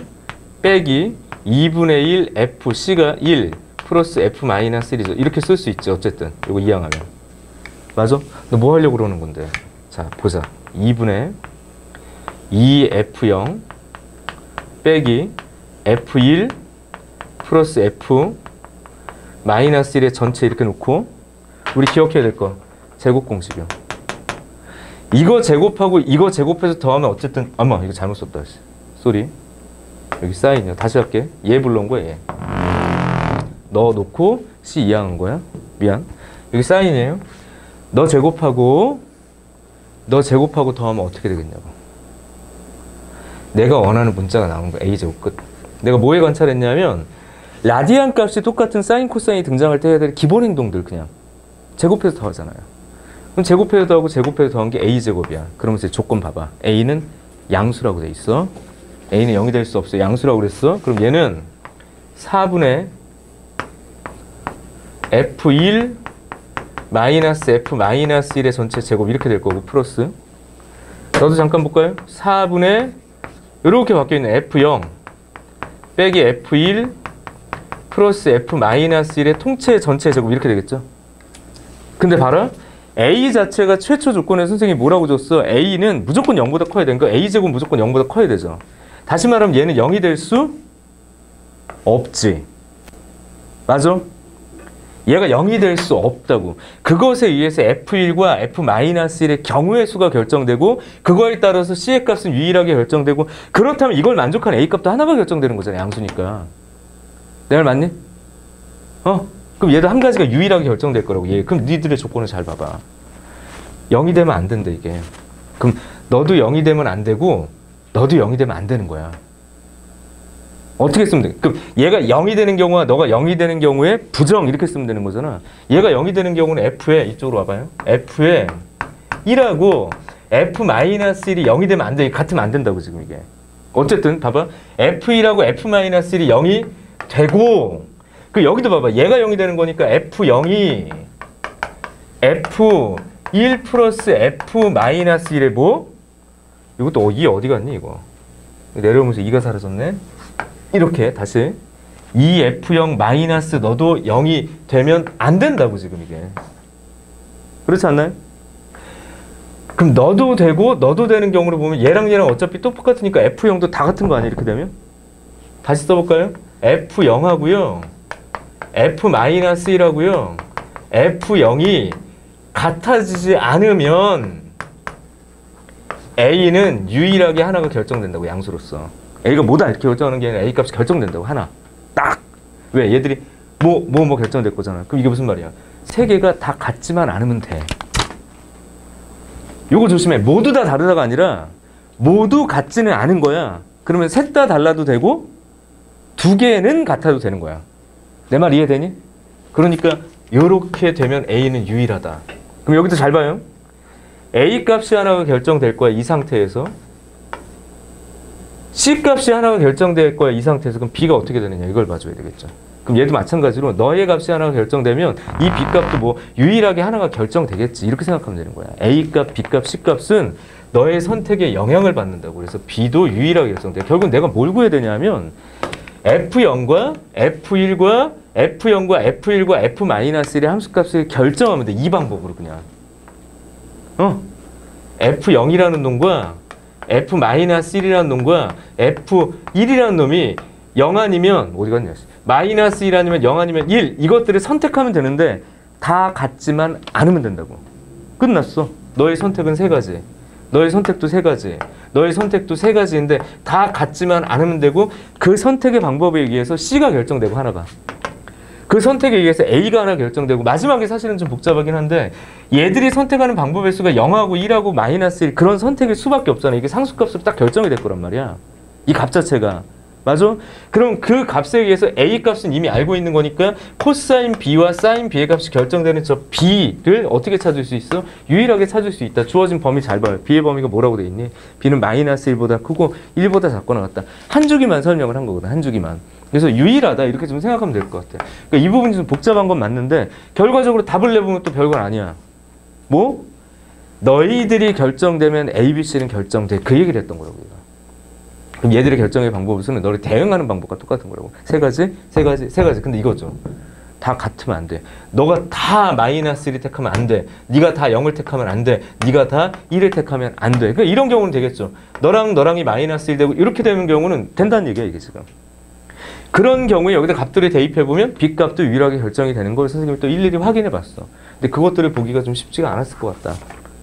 빼기 2분의 1 FC가 1 플러스 F-1이죠. 이렇게 쓸 수 있지. 어쨌든 이거 이항하면. 맞아? 너 뭐 하려고 그러는 건데. 자 보자. 2분의 2F0 빼기 F1 플러스 F-1의 전체 이렇게 놓고 우리 기억해야 될 거 제곱 공식이요. 이거 제곱하고 이거 제곱해서 더하면 어쨌든 이거 잘못 썼다. 쏘리. 여기 사인이요. 다시 할게. 얘 불러온 거야. 얘. 넣어 놓고 C 이항한 거야. 미안. 여기 사인이에요. 너 제곱하고 더하면 어떻게 되겠냐고. 내가 원하는 문자가 나오는 거야. A제곱 끝. 내가 뭐에 관찰했냐면 라디안 값이 똑같은 사인 코사인이 등장할 때 해야 될 기본 행동들 그냥 제곱해서 더하잖아요. 그럼 제곱해서 더하고 제곱해서 더한 게 A제곱이야. 그러면 이제 조건 봐봐. A는 양수라고 돼 있어. A는 0이 될 수 없어. 양수라고 그랬어. 그럼 얘는 4분의 F1 마이너스 F-1의 전체 제곱 이렇게 될 거고 플러스 너도 잠깐 볼까요? 4분의 이렇게 바뀌어있는 F0 빼기 F1 플러스 F-1의 통째 전체 제곱 이렇게 되겠죠? 근데 봐라. A 자체가 최초 조건에 선생님이 뭐라고 줬어? A는 무조건 0보다 커야 되는 거. A제곱 무조건 0보다 커야 되죠. 다시 말하면 얘는 0이 될 수 없지. 맞아? 얘가 0이 될 수 없다고. 그것에 의해서 F1과 F-1의 경우의 수가 결정되고 그거에 따라서 C의 값은 유일하게 결정되고 그렇다면 이걸 만족하는 A 값도 하나가 결정되는 거잖아. 양수니까. 내 말 맞니? 그럼 얘도 한 가지가 유일하게 결정될 거라고. 그럼 니들의 조건을 잘 봐봐. 0이 되면 안 된다 이게. 그럼 너도 0이 되면 안 되고 너도 0이 되면 안 되는 거야. 어떻게 쓰면 돼? 그럼 얘가 0이 되는 경우와 너가 0이 되는 경우에 부정 이렇게 쓰면 되는 거잖아. 얘가 0이 되는 경우는 F에 이쪽으로 와봐요. F에 1하고 F-1이 0이 되면 안 돼. 같으면 안 된다고 지금 이게. 어쨌든 봐봐. F1하고 F-1이 0이 되고 그 여기도 봐봐. 얘가 0이 되는 거니까 F0이 F1 플러스 F-1의 뭐? 이것도 2 어디 갔니 이거? 내려오면서 2가 사라졌네. 이렇게 다시 2F0 마이너스 너도 0이 되면 안 된다고 지금 이게. 그렇지 않나요? 그럼 너도 되고 너도 되는 경우로 보면 얘랑 얘랑 어차피 또 똑같으니까 F0도 다 같은 거 아니에요? 이렇게 되면? 다시 써볼까요? F0하고요. F-1하고요. F0이 같아지지 않으면 A는 유일하게 하나가 결정된다고, 양수로서. A가 뭐다 이렇게 결정하는 게 아니라 A 값이 결정된다고, 하나. 딱! 왜? 얘들이 뭐 결정될 거잖아. 그럼 이게 무슨 말이야? 세 개가 다 같지만 않으면 돼. 요거 조심해. 모두 다 다르다가 아니라 모두 같지는 않은 거야. 그러면 셋 다 달라도 되고 두 개는 같아도 되는 거야. 내 말 이해되니? 그러니까 요렇게 되면 A는 유일하다. 그럼 여기도 잘 봐요. A 값이 하나가 결정될 거야, 이 상태에서. C 값이 하나가 결정될 거야, 이 상태에서. 그럼 B가 어떻게 되느냐, 이걸 봐줘야 되겠죠. 그럼 얘도 마찬가지로 너의 값이 하나가 결정되면 이 B 값도 뭐 유일하게 하나가 결정되겠지, 이렇게 생각하면 되는 거야. A 값, B 값, C 값은 너의 선택에 영향을 받는다고. 그래서 B도 유일하게 결정돼. 결국 내가 뭘 구해야 되냐면 F0과 F1과 F0과 F1과 F-1의 함수값을 결정하면 돼. 이 방법으로 그냥. F0이라는 놈과 F-1이라는 놈과 F1이라는 놈이 0 아니면 어디 갔냐? 마이너스 1 아니면 0 아니면 1, 이것들을 선택하면 되는데 다 같지만 않으면 된다고. 끝났어. 너의 선택은 세 가지. 너의 선택도 세 가지. 너의 선택도 세 가지인데 다 같지만 않으면 되고, 그 선택의 방법에 의해서 C가 결정되고 하나가. 그 선택에 의해서 A가 하나 결정되고, 마지막에 사실은 좀 복잡하긴 한데 얘들이 선택하는 방법의 수가 0하고 1하고 마이너스 1, 그런 선택의 수밖에 없잖아. 이게 상수값으로 딱 결정이 될 거란 말이야, 이 값 자체가. 맞아? 그럼 그 값에 의해서 A 값은 이미 알고 있는 거니까 코사인 B와 사인 B의 값이 결정되는 저 B를 어떻게 찾을 수 있어? 유일하게 찾을 수 있다. 주어진 범위 잘 봐요. B의 범위가 뭐라고 돼 있니? B는 마이너스 1보다 크고 1보다 작거나 같다. 한 주기만 설명을 한 거거든. 한 주기만. 그래서 유일하다, 이렇게 좀 생각하면 될 것 같아. 그러니까 이 부분이 좀 복잡한 건 맞는데 결과적으로 답을 내보면 또 별건 아니야. 뭐? 너희들이 결정되면 A, B, C는 결정돼. 그 얘기를 했던 거라고. 얘가. 그럼 얘들의 결정의 방법은 너를 대응하는 방법과 똑같은 거라고. 세 가지. 근데 이거죠. 다 같으면 안 돼. 너가 다 마이너스 1을 택하면 안 돼. 네가 다 0을 택하면 안 돼. 네가 다 1을 택하면 안 돼. 그러니까 이런 경우는 되겠죠. 너랑이 마이너스 1 되고 이렇게 되는 경우는 된다는 얘기야, 이게 지금. 그런 경우에 여기다 값들을 대입해보면 B 값도 유일하게 결정이 되는 걸 선생님이 또 일일이 확인해 봤어. 근데 그것들을 보기가 좀 쉽지가 않았을 것 같다.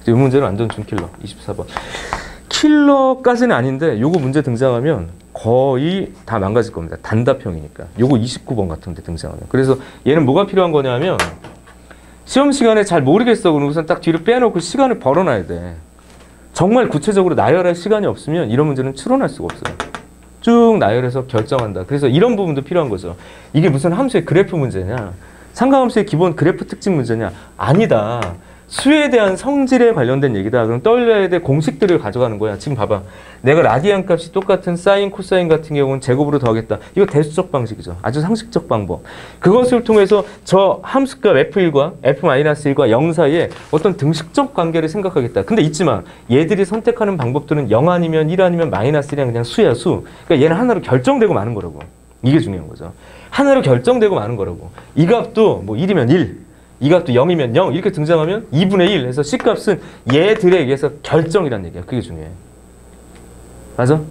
이 문제는 완전 준킬러. 24번. 킬러까지는 아닌데 요거 문제 등장하면 거의 다 망가질 겁니다. 단답형이니까. 요거 29번 같은데 등장하면. 그래서 얘는 뭐가 필요한 거냐면 시험 시간에 잘 모르겠어. 그럼 우선 딱 뒤로 빼놓고 시간을 벌어놔야 돼. 정말 구체적으로 나열할 시간이 없으면 이런 문제는 추론할 수가 없어요. 쭉 나열해서 결정한다. 그래서 이런 부분도 필요한 거죠. 이게 무슨 함수의 그래프 문제냐? 상가함수의 기본 그래프 특징 문제냐? 아니다. 수에 대한 성질에 관련된 얘기다. 그럼 떠올려야 될 공식들을 가져가는 거야. 지금 봐봐. 내가 라디안 값이 똑같은 사인, 코사인 같은 경우는 제곱으로 더하겠다. 이거 대수적 방식이죠. 아주 상식적 방법. 그것을 통해서 저 함수값 F1과 F-1과 0 사이에 어떤 등식적 관계를 생각하겠다. 근데 있지만 얘들이 선택하는 방법들은 0 아니면 1 아니면 마이너스 1이랑 그냥 수야, 수. 그러니까 얘는 하나로 결정되고 마는 거라고. 이게 중요한 거죠. 하나로 결정되고 마는 거라고. 이 값도 뭐 1이면 1. 이 값도 0이면 0 이렇게 등장하면 2분의 1 해서 C값은 얘들에 의해서 결정이란 얘기야. 그게 중요해. 맞아?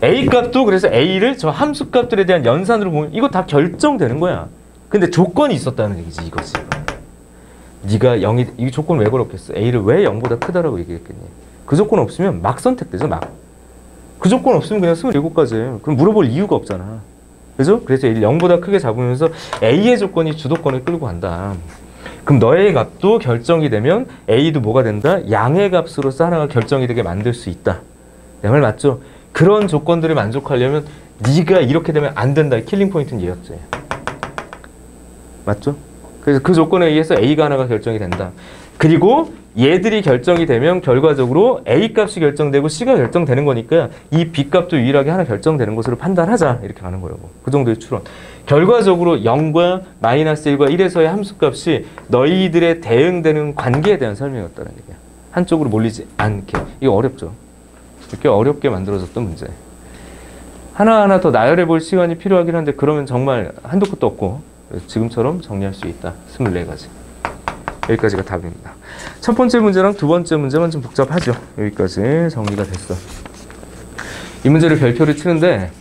A값도 그래서 A를 저 함수값들에 대한 연산으로 보면 이거 다 결정되는 거야. 근데 조건이 있었다는 얘기지, 이거지. 네가 0이, 이 조건 왜 걸었겠어? A를 왜 0보다 크다라고 얘기했겠니? 그 조건 없으면 막 선택되죠, 막. 그 조건 없으면 그냥 27가지. 그럼 물어볼 이유가 없잖아. 그죠? 그래서 A를 0보다 크게 잡으면서 A의 조건이 주도권을 끌고 간다. 그럼 너의 값도 결정이 되면 A도 뭐가 된다? 양의 값으로서 하나가 결정이 되게 만들 수 있다. 내 말 맞죠? 그런 조건들을 만족하려면 네가 이렇게 되면 안 된다. 킬링 포인트는 얘였지. 맞죠? 그래서 그 조건에 의해서 A가 하나가 결정이 된다. 그리고 얘들이 결정이 되면 결과적으로 A 값이 결정되고 C가 결정되는 거니까 이 B 값도 유일하게 하나 결정되는 것으로 판단하자. 이렇게 가는 거라고. 그 정도의 추론. 결과적으로 0과 마이너스 1과 1에서의 함수값이 너희들의 대응되는 관계에 대한 설명이었다는 얘기야. 한쪽으로 몰리지 않게. 이거 어렵죠? 이렇게 어렵게 만들어졌던 문제. 하나하나 더 나열해 볼 시간이 필요하긴 한데 그러면 정말 한도 끝도 없고 지금처럼 정리할 수 있다. 24가지. 여기까지가 답입니다. 첫 번째 문제랑 두 번째 문제만 좀 복잡하죠. 여기까지 정리가 됐어. 이 문제를 별표를 치는데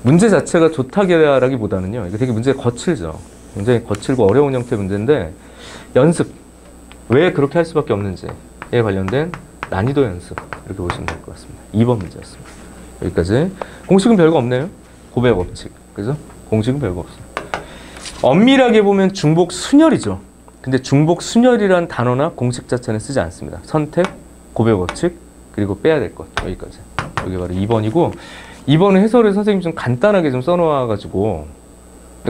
문제 자체가 좋다기보다는요. 이게 되게 문제가 거칠죠. 굉장히 거칠고 어려운 형태의 문제인데 연습. 왜 그렇게 할 수밖에 없는지에 관련된 난이도 연습. 이렇게 보시면 될 것 같습니다. 2번 문제였습니다. 여기까지. 공식은 별거 없네요. 고백 법칙. 그죠? 공식은 별거 없어요. 엄밀하게 보면 중복 순열이죠. 근데 중복 순열이란 단어나 공식 자체는 쓰지 않습니다. 선택, 고백 법칙, 그리고 빼야 될 것. 여기까지. 여기 바로 2번이고 2번은 해설을 선생님이 좀 간단하게 좀 써놓아가지고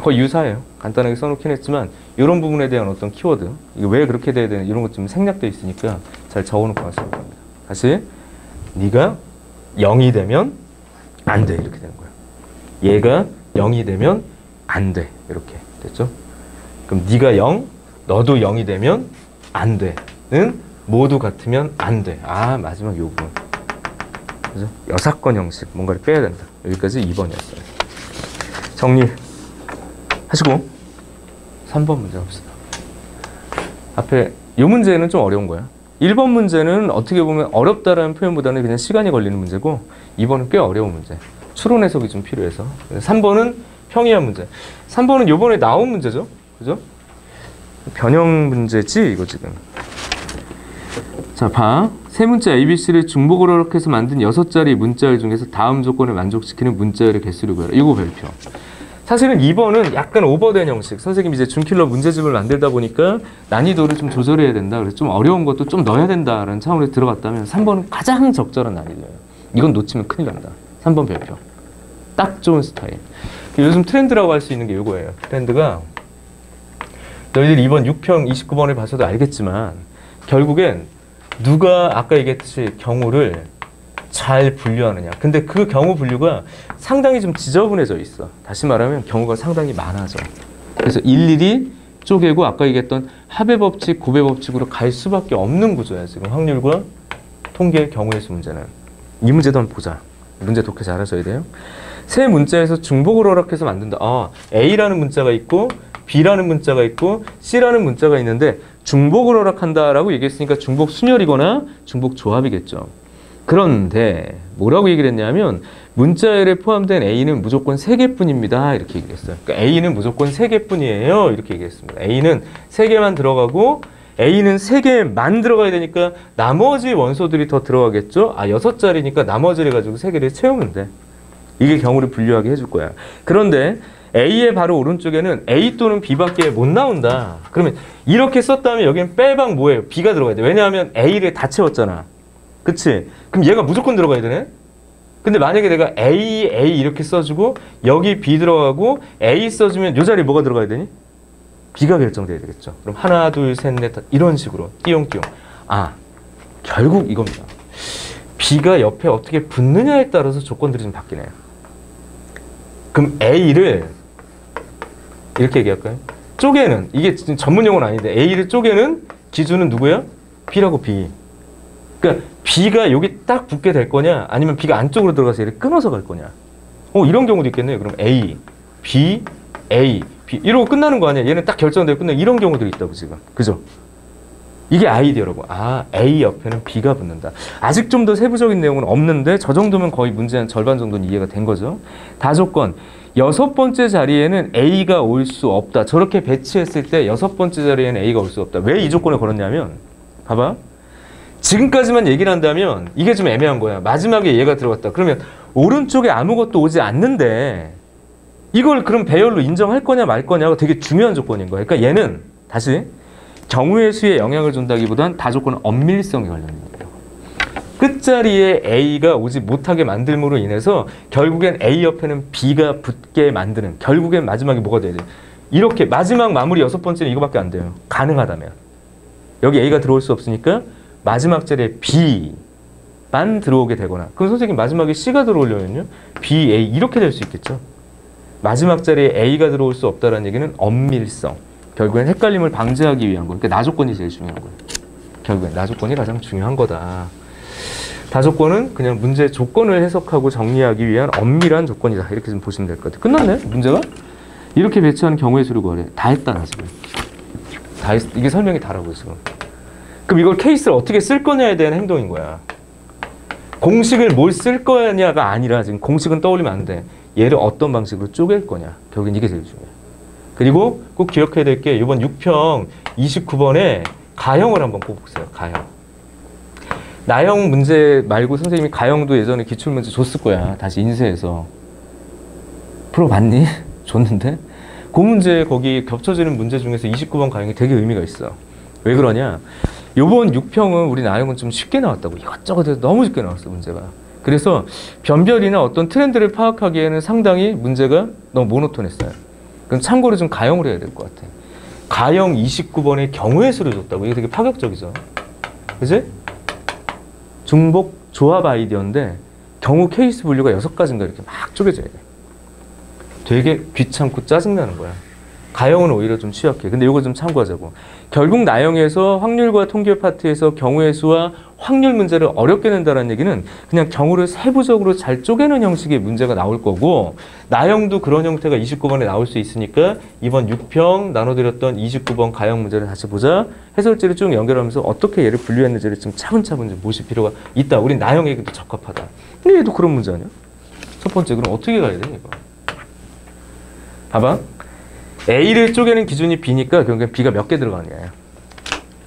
거의 유사해요. 간단하게 써놓긴 했지만 이런 부분에 대한 어떤 키워드 이게 왜 그렇게 돼야 되는 이런 것 좀 생략되어 있으니까 잘 적어놓고 하시면 됩니다. 다시 네가 0이 되면 안 돼. 이렇게 되는 거예요. 얘가 0이 되면 안 돼. 이렇게 됐죠? 그럼 네가 0, 너도 0이 되면 안 돼는 모두 같으면 안 돼. 아, 마지막 요 부분. 그죠? 여사건 형식 뭔가를 빼야 된다. 여기까지 2번이었어요. 정리하시고 3번 문제 봅시다. 앞에 이 문제는 좀 어려운 거야. 1번 문제는 어떻게 보면 어렵다라는 표현보다는 그냥 시간이 걸리는 문제고 2번은 꽤 어려운 문제. 추론 해석이 좀 필요해서 3번은 평이한 문제. 3번은 요번에 나온 문제죠. 그죠? 변형 문제지 이거 지금. 자, 봐. 세 문자 ABC를 중복으로 허락해서 만든 6자리 문자열 중에서 다음 조건을 만족시키는 문자열의 개수를 구하라. 이거 별표. 사실은 2번은 약간 오버된 형식. 선생님이 이제 준킬러 문제집을 만들다 보니까 난이도를 좀 조절해야 된다. 그래서 좀 어려운 것도 좀 넣어야 된다라는 차원에서 들어갔다면 3번은 가장 적절한 난이도예요. 이건 놓치면 큰일 납니다. 3번 별표. 딱 좋은 스타일. 요즘 트렌드라고 할 수 있는 게 이거예요. 트렌드가 너희들 이번 6평 29번을 봐서도 알겠지만 결국엔 누가 아까 얘기했듯이 경우를 잘 분류하느냐. 근데 그 경우 분류가 상당히 좀 지저분해져 있어. 다시 말하면 경우가 상당히 많아져. 그래서 일일이 쪼개고 아까 얘기했던 합의 법칙, 구배 법칙으로 갈 수밖에 없는 구조야. 지금 확률과 통계 경우의 수 문제는. 이 문제도 한번 보자. 문제 독해 잘 하셔야 돼요. 세 문자에서 중복을 허락해서 만든다. A라는 문자가 있고 B라는 문자가 있고 C라는 문자가 있는데 중복을 허락한다라고 얘기했으니까 중복 순열이거나 중복 조합이겠죠. 그런데 뭐라고 얘기를 했냐면 문자열에 포함된 A는 무조건 3개뿐입니다. 이렇게 얘기를 했어요. 그러니까 A는 무조건 3개뿐이에요. 이렇게 얘기했습니다. A는 3개만 들어가고 A는 3개만 들어가야 되니까 나머지 원소들이 더 들어가겠죠. 6자리니까 나머지를 가지고 3개를 채우면 돼. 이게 경우를 분류하게 해줄 거야. 그런데 A의 바로 오른쪽에는 A 또는 B밖에 못 나온다. 그러면 이렇게 썼다면 여기는 빼박 뭐예요? B가 들어가야 돼. 왜냐하면 A를 다 채웠잖아. 그치? 그럼 얘가 무조건 들어가야 되네? 근데 만약에 내가 A 이렇게 써주고 여기 B 들어가고 A 써주면 이 자리에 뭐가 들어가야 되니? B가 결정돼야 되겠죠. 그럼 하나, 둘, 셋, 넷 이런 식으로 띄용띄용. 결국 이겁니다. B가 옆에 어떻게 붙느냐에 따라서 조건들이 좀 바뀌네요. 그럼 A를 이렇게 얘기할까요? 쪼개는, 이게 전문 용어는 아닌데 A를 쪼개는 기준은 누구야? B라고 B. 그러니까 B가 여기 딱 붙게 될 거냐 아니면 B가 안쪽으로 들어가서 얘를 끊어서 갈 거냐. 이런 경우도 있겠네요. 그럼 A, B, A, B 이러고 끝나는 거 아니야. 얘는 딱 결정되고 끝나. 이런 경우들이 있다고 지금. 그죠? 이게 아이디어라고. A 옆에는 B가 붙는다. 아직 좀 더 세부적인 내용은 없는데 저 정도면 거의 문제 한 절반 정도는 이해가 된 거죠. 다조건. 6번째 자리에는 A가 올 수 없다. 저렇게 배치했을 때 6번째 자리에는 A가 올 수 없다. 왜 이 조건을 걸었냐면 봐봐. 지금까지만 얘기를 한다면 이게 좀 애매한 거야. 마지막에 얘가 들어갔다. 그러면 오른쪽에 아무것도 오지 않는데 이걸 그럼 배열로 인정할 거냐 말 거냐가 되게 중요한 조건인 거야. 그러니까 얘는 다시 경우의 수에 영향을 준다기보단 다조건은 엄밀성에 관련된 거예요. 끝자리에 A가 오지 못하게 만들므로 인해서 결국엔 A 옆에는 B가 붙게 만드는, 결국엔 마지막에 뭐가 돼야 돼? 이렇게 마지막 마무리 6번째는 이거밖에 안 돼요. 가능하다면. 여기 A가 들어올 수 없으니까 마지막 자리에 B만 들어오게 되거나, 그럼 선생님 마지막에 C가 들어오려면요 B, A 이렇게 될 수 있겠죠. 마지막 자리에 A가 들어올 수 없다는 얘기는 엄밀성. 결국엔 헷갈림을 방지하기 위한 거예요. 그러니까 나조건이 제일 중요한 거예요. 결국엔 나조건이 가장 중요한 거다. 다조건은 그냥 문제의 조건을 해석하고 정리하기 위한 엄밀한 조건이다. 이렇게 좀 보시면 될 것 같아요. 끝났네, 문제가? 이렇게 배치하는 경우의 수를 구하래. 다 했다, 나 지금. 다 했, 이게 설명이 다라고, 지금. 그럼 이걸 케이스를 어떻게 쓸 거냐에 대한 행동인 거야. 공식을 뭘 쓸 거냐가 아니라 지금 공식은 떠올리면 안 돼. 얘를 어떤 방식으로 쪼갤 거냐. 결국엔 이게 제일 중요해. 그리고 꼭 기억해야 될 게 이번 6평 29번에 가형을 한번 꼭 보세요. 가형. 나형 문제 말고 선생님이 가형도 예전에 기출문제 줬을 거야. 다시 인쇄해서. 풀어봤니? 줬는데? 그 문제 거기 겹쳐지는 문제 중에서 29번 가형이 되게 의미가 있어. 왜 그러냐? 요번 6평은 우리 나형은 좀 쉽게 나왔다고. 이것저것 해서 너무 쉽게 나왔어, 문제가. 그래서 변별이나 어떤 트렌드를 파악하기에는 상당히 문제가 너무 모노톤했어요. 그럼 참고로 좀 가형을 해야 될 것 같아. 가형 29번의 경우의 수를 줬다고. 이게 되게 파격적이죠. 그지? 중복 조합 아이디어인데 경우 케이스 분류가 6가지인가 이렇게 막 쪼개져야 돼. 되게 귀찮고 짜증나는 거야. 가형은 오히려 좀 취약해. 근데 이거 좀 참고하자고. 결국 나형에서 확률과 통계 파트에서 경우의 수와 확률 문제를 어렵게 낸다는 얘기는 그냥 경우를 세부적으로 잘 쪼개는 형식의 문제가 나올 거고, 나형도 그런 형태가 29번에 나올 수 있으니까 이번 6평 나눠드렸던 29번 가형 문제를 다시 보자. 해설지를 쭉 연결하면서 어떻게 얘를 분류했는지를 좀 차분차분 좀 보실 필요가 있다. 우리 나형에게도 적합하다. 근데 얘도 그런 문제 아니야? 첫 번째, 그럼 어떻게 가야 돼, 이거? 봐봐. A를 쪼개는 기준이 B니까 결국엔 B가 몇 개 들어가느냐.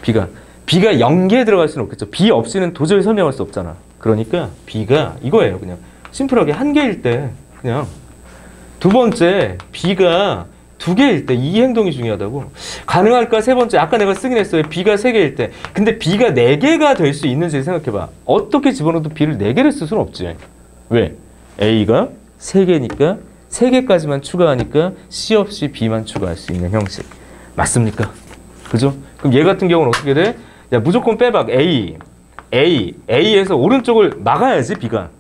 B가 0개 들어갈 수는 없겠죠. B 없이는 도저히 설명할 수 없잖아. 그러니까 B가 이거예요. 그냥 심플하게 1개일 때 그냥. 두 번째, B가 2개일 때 이 행동이 중요하다고. 가능할까? 세 번째, 아까 내가 쓰긴 했어요. B가 3개일 때. 근데 B가 4개가 될 수 있는지 생각해봐. 어떻게 집어넣어도 B를 4개를 쓸 수는 없지. 왜? A가 3개니까 3개까지만 추가하니까 C 없이 B만 추가할 수 있는 형식. 맞습니까? 그죠? 그럼 얘 같은 경우는 어떻게 돼? 야, 무조건 빼박. A에서 오른쪽을 막아야지, B가.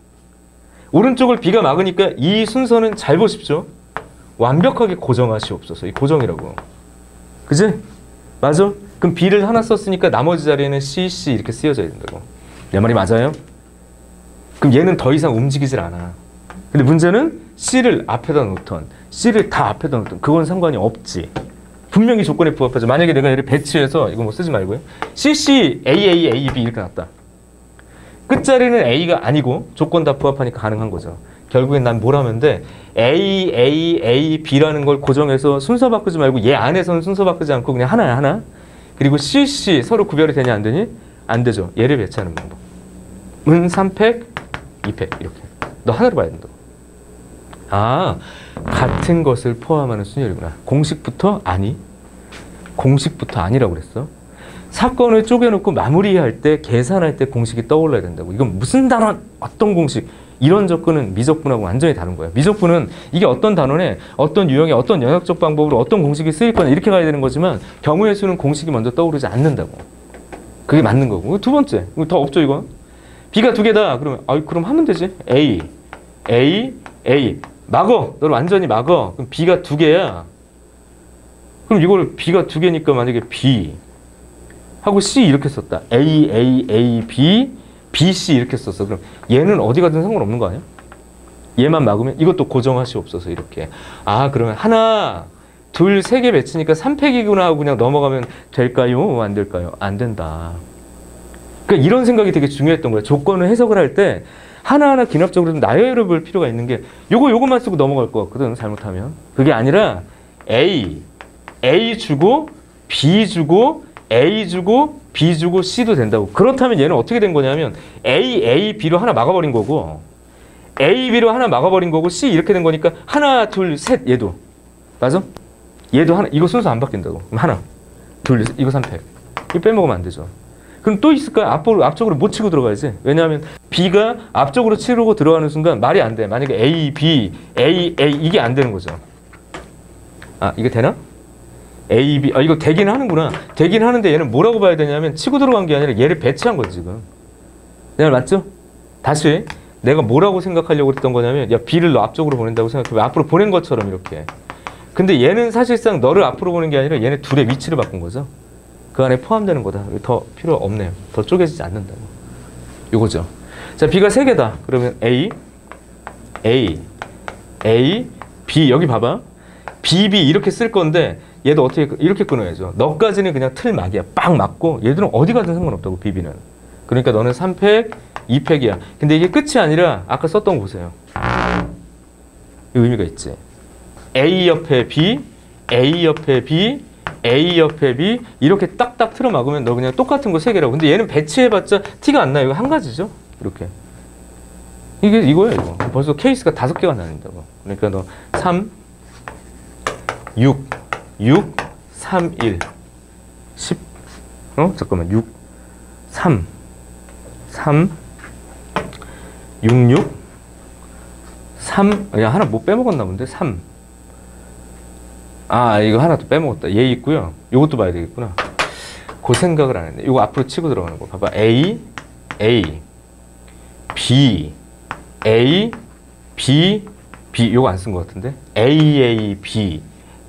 오른쪽을 B가 막으니까 이 순서는 잘 보십시오. 완벽하게 고정하시옵소서. 이 고정이라고. 그지? 맞아? 그럼 B를 하나 썼으니까 나머지 자리에는 C 이렇게 쓰여져야 된다고. 내 말이 맞아요? 그럼 얘는 더 이상 움직이질 않아. 근데 문제는 C를 앞에다 놓던, C를 다 앞에다 놓던, 그건 상관이 없지. 분명히 조건에 부합하죠. 만약에 내가 얘를 배치해서, 이거 뭐 쓰지 말고요. CC, AA, AB 이렇게 놨다. 끝자리는 A가 아니고 조건 다 부합하니까 가능한 거죠. 결국엔 난 뭘 하면 돼? A, B라는 걸 고정해서 순서 바꾸지 말고 얘 안에서는 순서 바꾸지 않고 그냥 하나야, 하나. 그리고 CC 서로 구별이 되냐 안 되니? 안 되죠. 얘를 배치하는 방법. 은 3팩, 2팩 이렇게. 너 하나로 봐야 된다. 아, 같은 것을 포함하는 순열이구나. 공식부터 아니. 공식부터 아니라고 그랬어. 사건을 쪼개놓고 마무리할 때, 계산할 때 공식이 떠올라야 된다고. 이건 무슨 단원, 어떤 공식. 이런 접근은 미적분하고 완전히 다른 거야. 미적분은 이게 어떤 단원에 어떤 유형의 어떤 영역적 방법으로 어떤 공식이 쓰일 거냐 이렇게 가야 되는 거지만 경우의 수는 공식이 먼저 떠오르지 않는다고. 그게 맞는 거고. 두 번째, 더 없죠 이거. B가 2개다. 그러면 그럼 하면 되지. A. 막어. 너를 완전히 막어. 그럼 B가 2개야. 그럼 이걸 B가 2개니까 만약에 B 하고 C 이렇게 썼다. A, B, C 이렇게 썼어. 그럼 얘는 어디 가든 상관없는 거 아니야? 얘만 막으면 이것도 고정하시옵소서 이렇게. 아, 그러면 하나, 둘, 3개 배치니까 3팩이구나 하고 그냥 넘어가면 될까요? 안 될까요? 안 된다. 그러니까 이런 생각이 되게 중요했던 거야. 조건을 해석을 할 때 하나하나 기납적으로 좀 나열해 볼 필요가 있는 게 요것만 쓰고 넘어갈 것 같거든, 잘못하면. 그게 아니라 A 주고 B 주고 A 주고 B 주고 C도 된다고. 그렇다면 얘는 어떻게 된 거냐면 A, B로 하나 막아버린 거고 A, B로 하나 막아버린 거고 C 이렇게 된 거니까 하나, 둘, 셋 얘도. 맞아? 얘도 하나. 이거 순서 안 바뀐다고. 그럼 하나, 둘, 셋. 이거 3팩. 이거 빼먹으면 안 되죠. 그럼 또 있을까요? 앞쪽으로 못 치고 들어가야지. 왜냐하면 B가 앞쪽으로 치르고 들어가는 순간 말이 안 돼. 만약에 A, B, A 이게 안 되는 거죠. 아, 이게 되나? A, B. 이거 되긴 하는구나. 되긴 하는데 얘는 뭐라고 봐야 되냐면 치고 들어간 게 아니라 얘를 배치한 거지 지금. 내 말 맞죠? 다시 내가 뭐라고 생각하려고 했던 거냐면 야, B를 너 앞쪽으로 보낸다고 생각해. 앞으로 보낸 것처럼 이렇게. 근데 얘는 사실상 너를 앞으로 보낸 게 아니라 얘네 둘의 위치를 바꾼 거죠. 그 안에 포함되는 거다. 더 필요 없네요. 더 쪼개지지 않는다고. 요거죠. 자, B가 3개다. 그러면 A, A, A, B. 여기 봐봐. B, B 이렇게 쓸 건데 얘도 어떻게 이렇게 끊어야죠. 너까지는 그냥 틀 막이야. 빡 맞고 얘들은 어디 가든 상관없다고 B, B는. 그러니까 너는 3팩, 2팩이야. 근데 이게 끝이 아니라 아까 썼던 거 보세요. 의미가 있지. A 옆에 B, A 옆에 B, A 옆에 B 이렇게 딱딱 틀어 막으면 너 그냥 똑같은 거 3개라고. 근데 얘는 배치해봤자 티가 안 나요. 이거 한 가지죠. 이렇게. 이게 이거야 이거. 벌써 케이스가 5개가 나는다고. 그러니까 너 3, 6, 6, 3, 1, 10. 잠깐만. 6, 3, 3, 6, 6, 3. 야, 하나 뭐 빼먹었나 본데? 3. 아, 이거 하나 또 빼먹었다. 얘 있고요. 요것도 봐야 되겠구나. 그 생각을 안 했네. 이거 앞으로 치고 들어가는 거. 봐봐. A, A, B, A, B, B. 요거 안 쓴 것 같은데? A, A, B,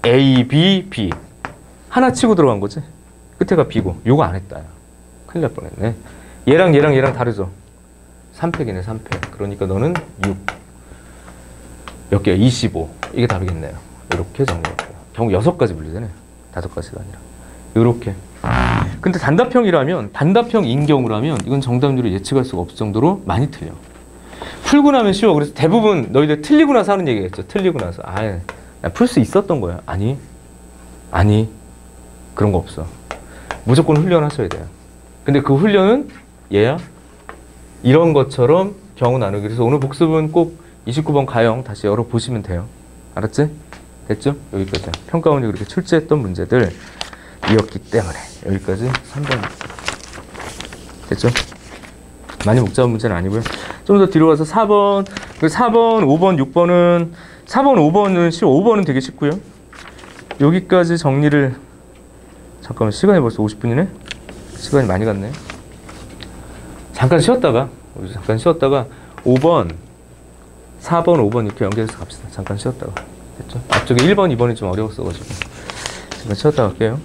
A, B, B. 하나 치고 들어간 거지? 끝에가 B고. 요거 안 했다. 큰일 날 뻔했네. 얘랑 다르죠? 3팩이네, 3팩. 그러니까 너는 6. 몇 개야? 25. 이게 다르겠네요. 이렇게 정리할게요. 경우 6가지 분리되네. 5가지가 아니라. 이렇게. 근데 단답형인 경우라면 이건 정답률을 예측할 수가 없을 정도로 많이 틀려. 풀고 나면 쉬워. 그래서 대부분 너희들 틀리고 나서 하는 얘기겠죠. 틀리고 나서. 풀 수 있었던 거야. 아니. 그런 거 없어. 무조건 훈련하셔야 돼요. 근데 그 훈련은 얘야. 이런 것처럼 경우 나누기. 그래서 오늘 복습은 꼭 29번 가형 다시 열어보시면 돼요. 알았지? 됐죠? 여기까지. 평가원이 그렇게 출제했던 문제들이었기 때문에 여기까지 3번. 됐죠? 많이 복잡한 문제는 아니고요. 좀 더 뒤로 가서 4번, 5번, 6번은 4번, 5번은 쉬워. 5번은 되게 쉽고요. 여기까지 정리를 잠깐만 시간이 벌써 50분이네? 시간이 많이 갔네. 잠깐 쉬었다가 5번, 4번, 5번 이렇게 연결해서 갑시다. 잠깐 쉬었다가. 됐죠? 앞쪽에 1번, 2번이 좀 어려웠어가지고 잠깐 쉬었다 갈게요.